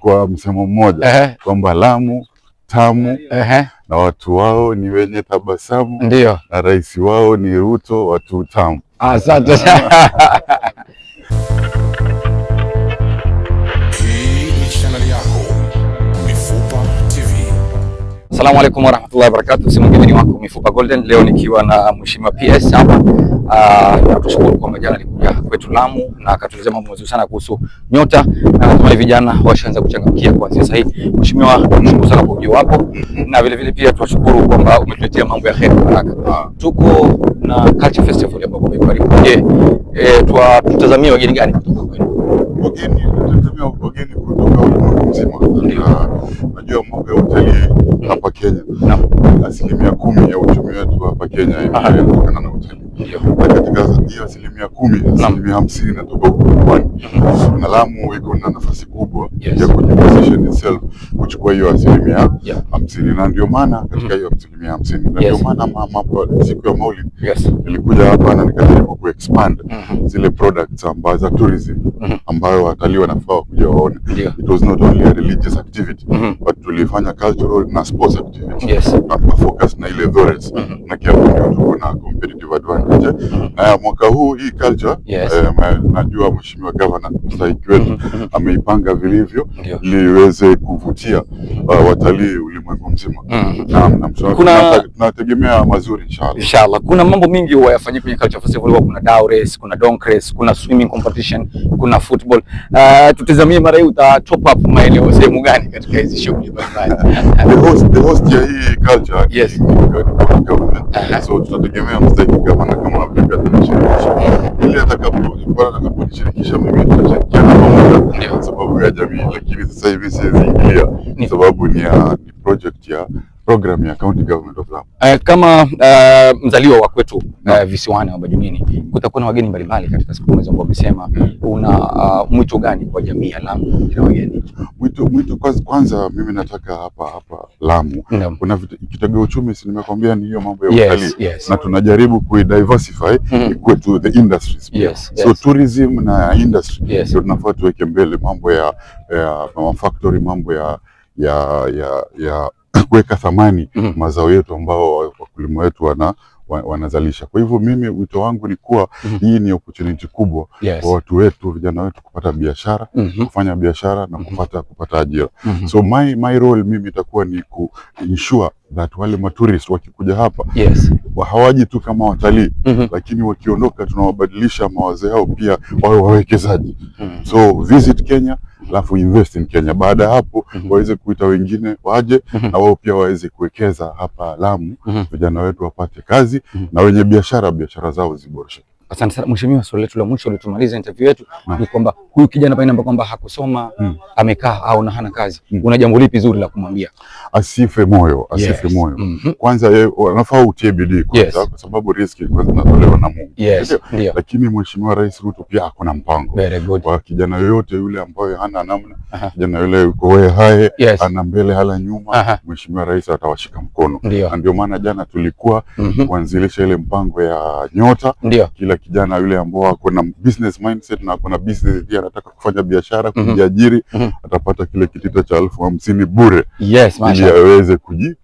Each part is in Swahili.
kwa msemo mmoja kwamba Lamu tamu na watu wao ni wenye tabasamu. Ndio. Na rais wao ni Ruto, watu tamu. Asante. Assalamu alaikum warahmatullahi wabarakatuh. Si mwingine wako Mifupa Golden. Leo nikiwa na Mheshimiwa PS hapa. Tunashukuru kwamba jana alikuja kwetu Lamu na akatueleza mambo mazuri sana kuhusu nyota, na natumai vijana washaanza kuchangamkia kuanzia sasa hivi. Mheshimiwa, tunashukuru sana kwa ujio wako, na vile vile pia tunashukuru kwamba umetuletea mambo ya heri baraka. Tuko na Culture Festival ambapo karibu. Je, tutazamia wageni gani kutoka kwenu? Wageni kutoka ulimwengu mzima. Najua mambo ya utalii hapa Kenya. 10% ya uchumi wetu hapa Kenya inatokana na utalii. Na katika hiyo 10%, 50% inatoka pwani. Na Lamu iko na nafasi kubwa ya kujiposition itself kuchukua hiyo 50%. Na ndio maana katika hiyo 50%, na ndio maana siku ya Maulid nilikuja hapa na nikajaribu kuexpand zile products ambazo tourism ambayo watalii wanafaa kuja waone. It was not only a religious activity, but tulifanya cultural na sports activity. Na focus na ile Dhores na Kiambu ndio tuko na competitive advantage. Na mwaka huu hii culture najua Mheshimiwa Governor mstahiki wetu ameipanga vilivyo ili iweze kuvutia watalii ulimwengu mzima. Tunategemea mazuri inshallah. Kuna mambo mingi huwa yafanyika kwenye Culture Festival. Kuna dau race, kuna donk race, kuna swimming competition, kuna football. Tutazamie mara hii uta top up maeneo sehemu gani katika hizi shughuli mbalimbali? The host ya hii culture government. So tutategemea mstahiki Governor kama Afrika atashirikisha ili atakaposhirikisha mimi tutashirikiana pamoja kwa sababu ya jamii, lakini sasa hivi siwezi ingilia sababu ni project ya program ya County Government of Lamu. Kama mzaliwa wa kwetu visiwani Mabajuni, kutakuwa na wageni mbalimbali katika siku hizo ambao umesema, una mwito gani kwa jamii ya Lamu na wageni? Mwito kwanza mimi nataka hapa Lamu kuna kitega uchumi, si nimekwambia ni hiyo mambo ya utalii. Na tunajaribu kuidiversify to the industries. So tourism na industry ndio tunafaa tuweke mbele, mambo ya factory, mambo ya kuweka thamani mazao yetu ambao wakulima wetu wanazalisha. Kwa hivyo mimi wito wangu ni kuwa hii ni opportunity kubwa kwa watu wetu, vijana wetu kupata biashara, kufanya biashara na kupata ajira. So my role mimi itakuwa ni ku ensure that wale tourists wakikuja hapa hawaji tu kama watalii, lakini wakiondoka tunawabadilisha mawazo yao pia wawe wawekezaji. So visit Kenya, alafu invest in Kenya. Baada ya hapo waweze kuita wengine waje na wao pia waweze kuwekeza hapa Lamu, vijana wetu wapate kazi na wenye biashara zao ziboreshe. Asante sana Mheshimiwa. Swali letu la mwisho ulitumaliza interview yetu ni kwamba huyu kijana pale ambaye kwamba hakusoma amekaa au hana kazi, una jambo lipi zuri la kumwambia? Asife moyo. Kwanza yeye anafaa utie bidii kwanza, kwa sababu riski kwanza inatolewa na Mungu. Lakini Mheshimiwa Rais Ruto pia ako na mpango kwa kijana yoyote yule ambaye hana namna, kijana yule yuko hai, ana mbele hala nyuma, Mheshimiwa Rais atawashika mkono. Na ndio maana jana tulikuwa kuanzilisha ile mpango ya nyota. Kila kijana yule ambao ako na business mindset na ako na business pia anataka kufanya biashara, kujiajiri, atapata kile kitita cha 50,000 bure ili aweze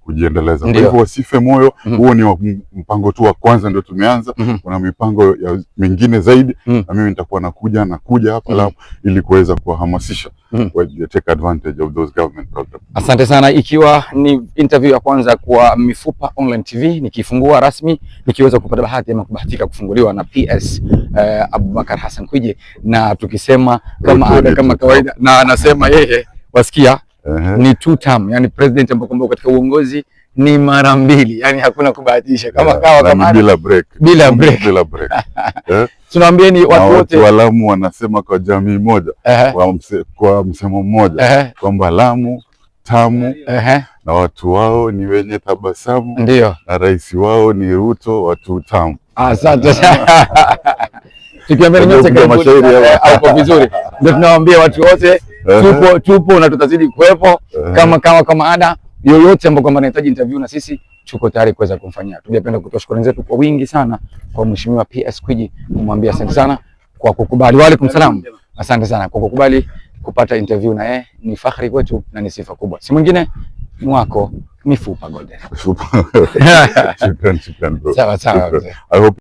kujiendeleza. Kwa hivyo wasife moyo. Huo ni mpango tu wa kwanza, ndio tumeanza. Kuna mipango ya mingine zaidi, na mimi nitakuwa nakuja hapa Lamu ili kuweza kuwahamasisha take advantage of those government programs. Asante sana. Ikiwa ni interview ya kwanza kwa Mifupa Online TV, nikifungua rasmi, nikiweza kupata bahati ama kubahatika kufunguliwa na PS Abubakar Hassan Kwije, na tukisema kama kawaida, na anasema yeye wasikia ni 2 term, yani president ambaye katika uongozi ni mara 2, yani hakuna kubahatisha kama bila break. Tunaambieni watu wote wa Lamu wanasema kwa jamii moja, kwa msemo mmoja kwamba Lamu tamu na watu wao ni wenye tabasamu. Na rais wao ni Ruto, watu tamu. Asante sana. Tukiambia nyote kama mashairi hapo vizuri, ndio tunawaambia watu wote tupo na tutazidi kuwepo kama ada yoyote ambayo kwamba anahitaji interview na sisi tuko tayari kuweza kumfanyia. Tungependa kutoa shukrani zetu kwa wingi sana kwa Mheshimiwa PS Kwiji, kumwambia asante sana kwa kukubali. Wa alaikum salam. Asante sana kwa kukubali kupata interview na yeye ni fahari kwetu na ni sifa kubwa. Si mwingine ni wako Mifupa Golden. Shukran bro. Sawa. I hope